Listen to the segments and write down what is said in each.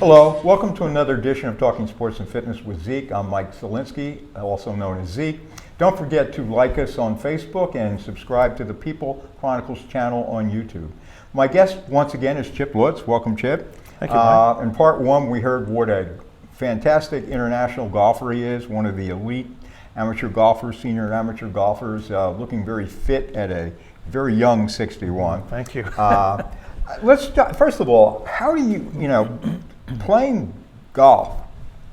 Hello, welcome to another edition of Talking Sports and Fitness with Zeke. I'm Mike Zielinski, also known as Zeke. Don't forget to like us on Facebook and subscribe to the People Chronicles channel on YouTube. My guest once again is Chip Lutz. Welcome, Chip. Thank you, Mike. In part one, we heard what a fantastic international golfer he is, one of the elite amateur golfers, senior amateur golfers, looking very fit at a very young 61. Thank you. Let's start, first of all, how do you, playing golf,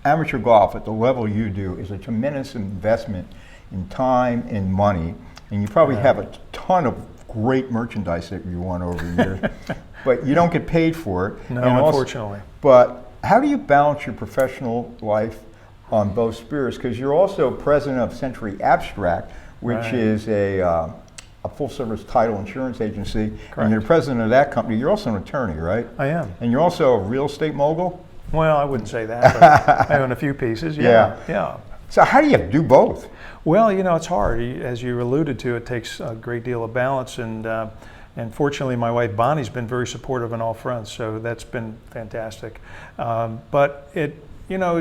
amateur golf at the level you do is a tremendous investment in time and money, and you probably have a ton of great merchandise that you won over the years, but you don't get paid for it. No, and unfortunately. But how do you balance your professional life on both spheres? Because you're also president of Century Abstract, which is a full-service title insurance agency. Correct. And you're president of that company. You're also an attorney, right? I am. And you're also a real estate mogul? Well, I wouldn't say that, but I own a few pieces. Yeah. So how do you do both? Well, it's hard. As you alluded to, it takes a great deal of balance, and fortunately, my wife Bonnie's been very supportive on all fronts, so that's been fantastic. But it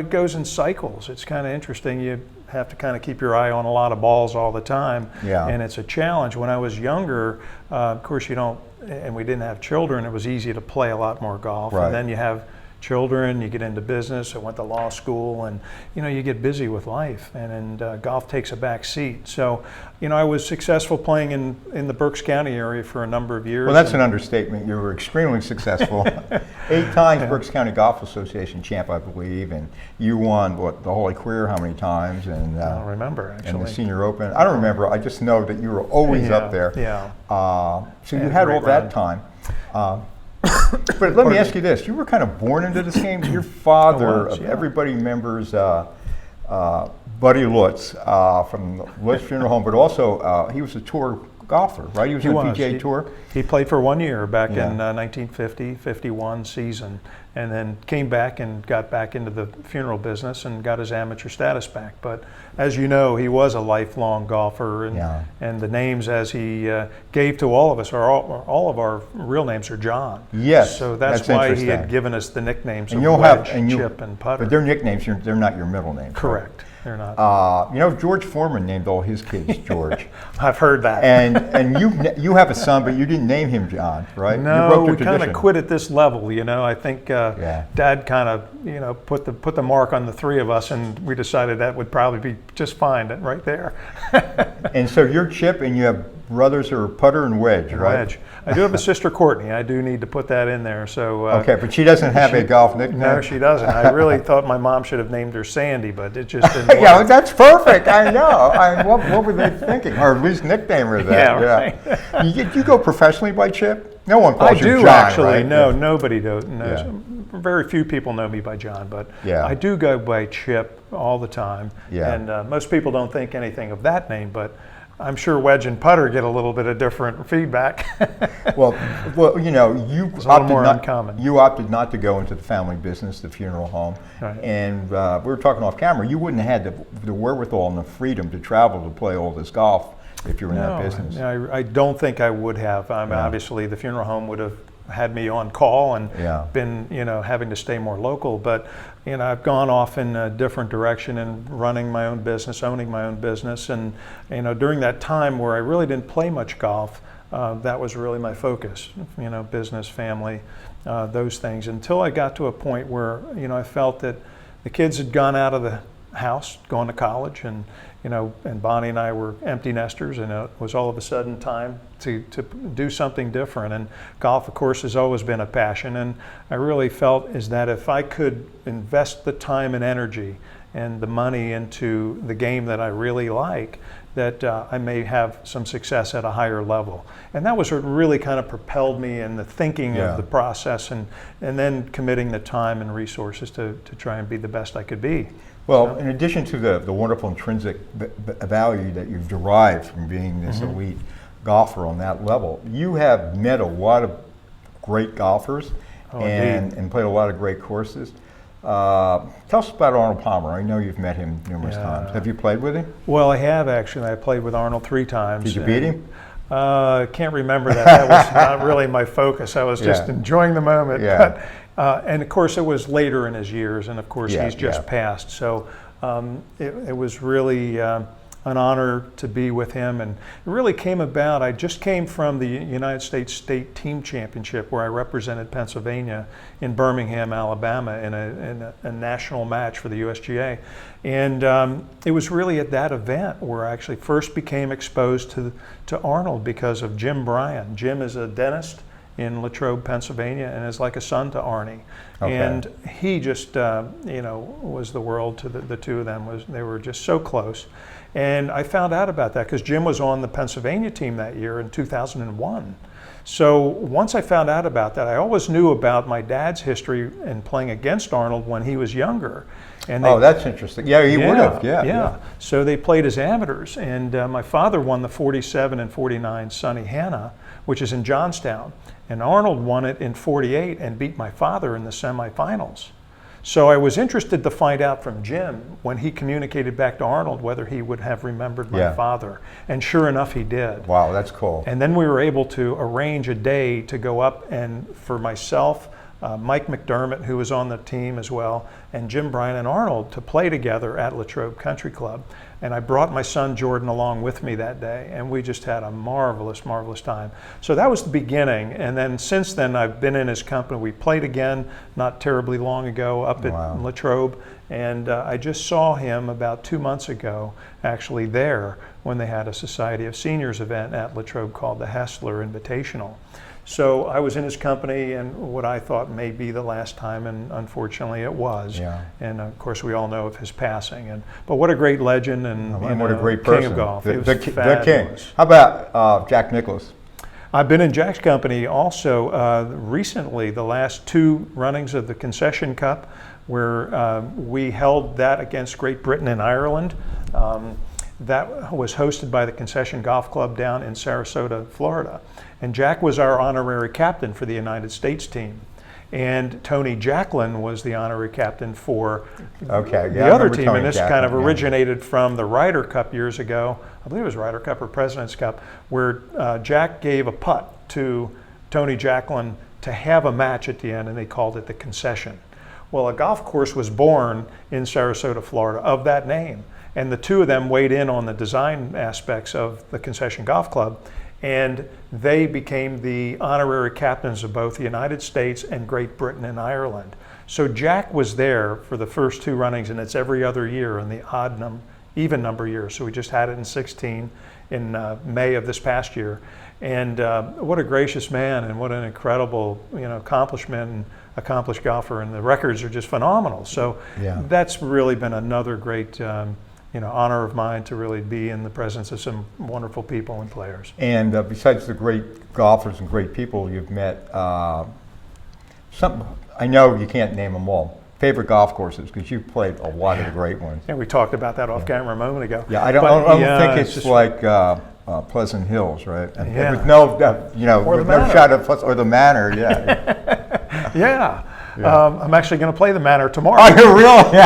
goes in cycles. It's kind of interesting. You have to kind of keep your eye on a lot of balls all the time, and it's a challenge. When I was younger, of course, and we didn't have children, it was easy to play a lot more golf. Right. And then you have children, you get into business. I went to law school, and you get busy with life, and golf takes a back seat. So I was successful playing in the Berks County area for a number of years. Well, that's an understatement. You were extremely successful. 8 times Berks County Golf Association champ, I believe, and you won the Holy Queer how many times? And I don't remember, actually. And the Senior Open. I don't remember. I just know that you were always up there. Yeah. So you had all that time. But let me ask you this: you were kind of born into this game. Your father, everybody remembers Buddy Lutz from the Lutz Funeral Home, but also he was a tour golfer, right? He was on the PGA Tour. He played for 1 year back in 1950-51 season, and then came back and got back into the funeral business and got his amateur status back. But as you know, he was a lifelong golfer, and the names as he gave to all of us, all of our real names are John. Yes, so that's why he had given us the nicknames of Wedge, Chip, and Putter. But their nicknames, they're not your middle names. Correct. They're not. George Foreman named all his kids George. I've heard that. And you have a son, but you didn't name him John, right? No, we kind of quit at this level. I think Dad kind of put the mark on the three of us, and we decided that would probably be just fine right there. And so you're Chip, and you have brothers who are Putter and Wedge, right? Wedge. I do have a sister, Courtney. I do need to put that in there. So okay, but she doesn't have a golf nickname? No, she doesn't. I really thought my mom should have named her Sandy, but it just didn't work. Yeah, that's perfect. I know. What were they thinking? Or at least nickname her that. Yeah. Right. You go professionally by Chip? No one calls you John, I do actually. Right? No, nobody knows. Very few people know me by John, but I do go by Chip all the time. Yeah. And most people don't think anything of that name, but I'm sure Wedge and Putter get a little bit of different feedback. well, you opted not to go into the family business, the funeral home, right. And we were talking off camera. You wouldn't have had the wherewithal and the freedom to travel to play all this golf if you were in that business. I don't think I would have. Obviously, the funeral home would have had me on call and been having to stay more local, but I've gone off in a different direction and running my own business, owning my own business, and during that time where I really didn't play much golf, that was really my focus, business, family, those things, until I got to a point where I felt that the kids had gone out of the house, gone to college, and and Bonnie and I were empty nesters, and it was all of a sudden time to do something different. And golf, of course, has always been a passion, and I really felt is that if I could invest the time and energy and the money into the game that I really like, that I may have some success at a higher level. And that was what really kind of propelled me in the thinking of the process, and then committing the time and resources to try and be the best I could be. Well, in addition to the wonderful intrinsic value that you've derived from being this elite golfer on that level, you have met a lot of great golfers and played a lot of great courses. Tell us about Arnold Palmer. I know you've met him numerous times. Have you played with him? Well, I have actually. I played with Arnold 3 times. Did you beat him? I can't remember that. That was not really my focus. I was just enjoying the moment. Yeah. And of course, it was later in his years, and of course, Yeah, he's just yeah. passed. So it was really an honor to be with him, and it really came about. I just came from the United States State Team Championship, where I represented Pennsylvania in Birmingham, Alabama, in a national match for the USGA. And it was really at that event where I actually first became exposed to Arnold because of Jim Bryan. Jim is a dentist in Latrobe, Pennsylvania, and is like a son to Arnie. Okay. And he just, was the world to the two of them. They were just so close. And I found out about that because Jim was on the Pennsylvania team that year in 2001. So once I found out about that, I always knew about my dad's history in playing against Arnold when he was younger. And That's interesting. Yeah, he would have. Yeah. So they played as amateurs, and my father won the 47 and 49 Sonny Hanna, which is in Johnstown, and Arnold won it in 48 and beat my father in the semifinals. So I was interested to find out from Jim when he communicated back to Arnold whether he would have remembered my father, and sure enough, he did. Wow, that's cool. And then we were able to arrange a day to go up, and for myself, Mike McDermott, who was on the team as well, and Jim Bryan and Arnold to play together at Latrobe Country Club. And I brought my son Jordan along with me that day, and we just had a marvelous, marvelous time. So that was the beginning, and then since then I've been in his company. We played again not terribly long ago up at Latrobe, and I just saw him about 2 months ago actually there when they had a Society of Seniors event at Latrobe called the Hessler Invitational. So I was in his company, and what I thought may be the last time, and unfortunately it was. Yeah. And of course we all know of his passing. But what a great legend and what a great person. King of golf. The king. How about Jack Nicklaus? I've been in Jack's company also recently, the last 2 runnings of the Concession Cup, where we held that against Great Britain and Ireland. That was hosted by the Concession Golf Club down in Sarasota, Florida. And Jack was our honorary captain for the United States team. And Tony Jacklin was the honorary captain for the other team. Tony And this Jacklin, kind of originated from the Ryder Cup years ago. I believe it was Ryder Cup or President's Cup, where Jack gave a putt to Tony Jacklin to have a match at the end, and they called it the Concession. Well, a golf course was born in Sarasota, Florida, of that name. And the two of them weighed in on the design aspects of the Concession Golf Club, and they became the honorary captains of both the United States and Great Britain and Ireland. So Jack was there for the first 2 runnings, and it's every other year in the even number years. So we just had it in 16 in May of this past year. And what a gracious man, and what an incredible accomplishment, and accomplished golfer, and the records are just phenomenal. So that's really been another great honor of mine to really be in the presence of some wonderful people and players. And besides the great golfers and great people you've met, I know you can't name them all. Favorite golf courses, because you've played a lot of the great ones. And we talked about that off camera a moment ago. Yeah, I don't think it's just like Pleasant Hills, right? And with no, with no shot of or the Manor, Yeah. I'm actually going to play the Manor tomorrow. Oh, you really?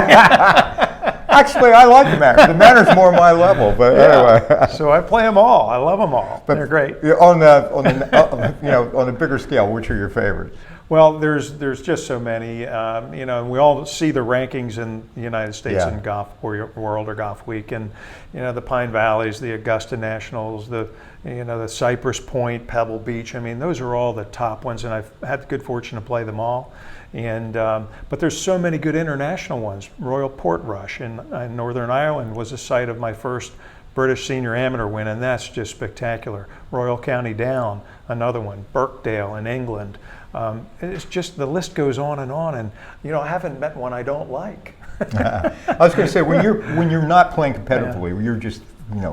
Actually, I like the Manor. The Manor's more my level, but anyway. So I play them all. I love them all. But they're great. On the bigger scale, which are your favorites? Well, there's just so many. And we all see the rankings in the United States in golf world or Golf Week, and the Pine Valleys, the Augusta Nationals, the Cypress Point, Pebble Beach. I mean, those are all the top ones, and I've had the good fortune to play them all. And but there's so many good international ones. Royal Portrush in Northern Ireland was the site of my first British senior amateur win, and that's just spectacular. Royal County Down, another one. Birkdale in England. It's just, the list goes on, and I haven't met one I don't like. I was going to say, when you're not playing competitively, when you're just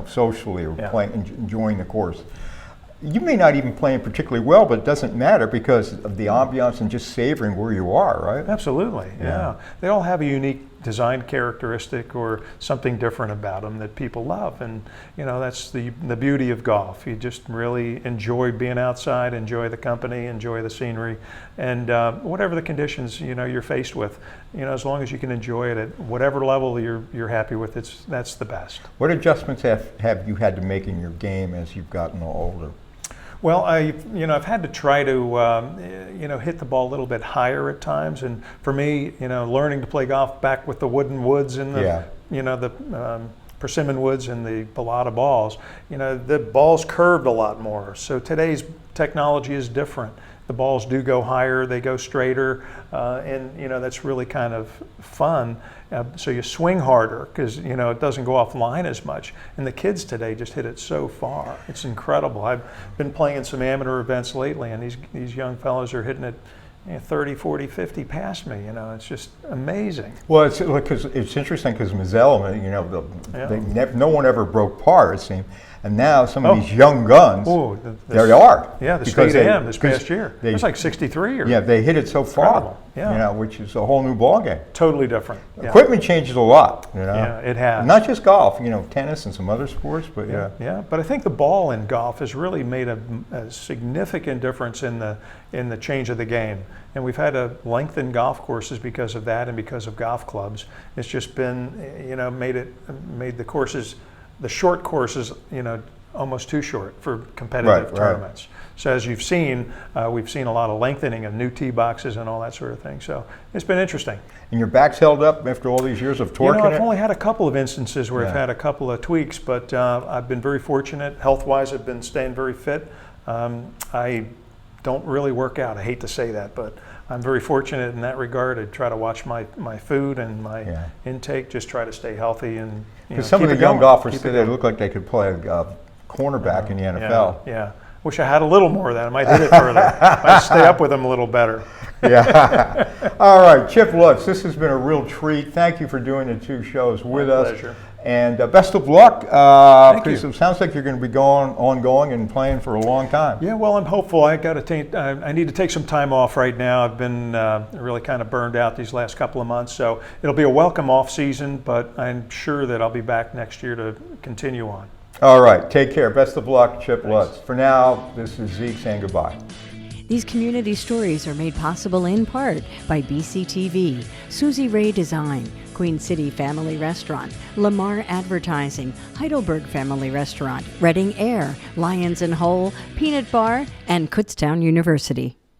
socially or playing, enjoying the course, you may not even play particularly well, but it doesn't matter because of the ambiance and just savoring where you are, right? Absolutely, yeah. They all have a unique design characteristic or something different about them that people love, and that's the beauty of golf. You just really enjoy being outside, enjoy the company, enjoy the scenery, and whatever the conditions you're faced with, as long as you can enjoy it at whatever level you're happy with, that's the best. What adjustments have you had to make in your game as you've gotten older? Well, I've had to try to, hit the ball a little bit higher at times. And for me, learning to play golf back with the wooden woods and the persimmon woods and the Pilata balls, the ball's curved a lot more. So today's technology is different. The balls do go higher, they go straighter, and that's really kind of fun. So you swing harder because it doesn't go offline as much. And the kids today just hit it so far. It's incredible. I've been playing in some amateur events lately, and these young fellows are hitting it 30, 40, 50 past me. It's just amazing. Well, it's interesting because Mazzella, no one ever broke par, it seemed. And now some of these young guns, there they are. Yeah, the State AM this past year. It was like 63. Yeah, they hit it so far, which is a whole new ballgame. Totally different. Equipment changes a lot, Yeah, it has. Not just golf, tennis and some other sports, but Yeah, but I think the ball in golf has really made a significant difference in the change of the game. And we've had to lengthen golf courses because of that and because of golf clubs. It's just been, made the courses, the short courses, almost too short for competitive tournaments. So as you've seen, we've seen a lot of lengthening of new tee boxes and all that sort of thing. So it's been interesting. And your back's held up after all these years of torquing I've only had a couple of instances where I've had a couple of tweaks, but I've been very fortunate. Health-wise, I've been staying very fit. I don't really work out. I hate to say that, but I'm very fortunate in that regard. I try to watch my food and my intake, just try to stay healthy. And because some of the young golfers today look like they could play cornerback in the NFL. Yeah. Wish I had a little more of that. I might hit it further. I might stay up with them a little better. Yeah. All right, Chip Lutz, this has been a real treat. Thank you for doing the 2 shows with us. Pleasure. And best of luck. Thank you. It sounds like you're going to be ongoing and playing for a long time. Yeah, well, I'm hopeful. I need to take some time off right now. I've been really kind of burned out these last couple of months, so it'll be a welcome off season, but I'm sure that I'll be back next year to continue on. All right, take care. Best of luck, Chip Lutz. For now, this is Zeke saying goodbye. These community stories are made possible in part by BCTV, Susie Ray Design, Queen City Family Restaurant, Lamar Advertising, Heidelberg Family Restaurant, Reading Air, Lions and Hole, Peanut Bar, and Kutztown University.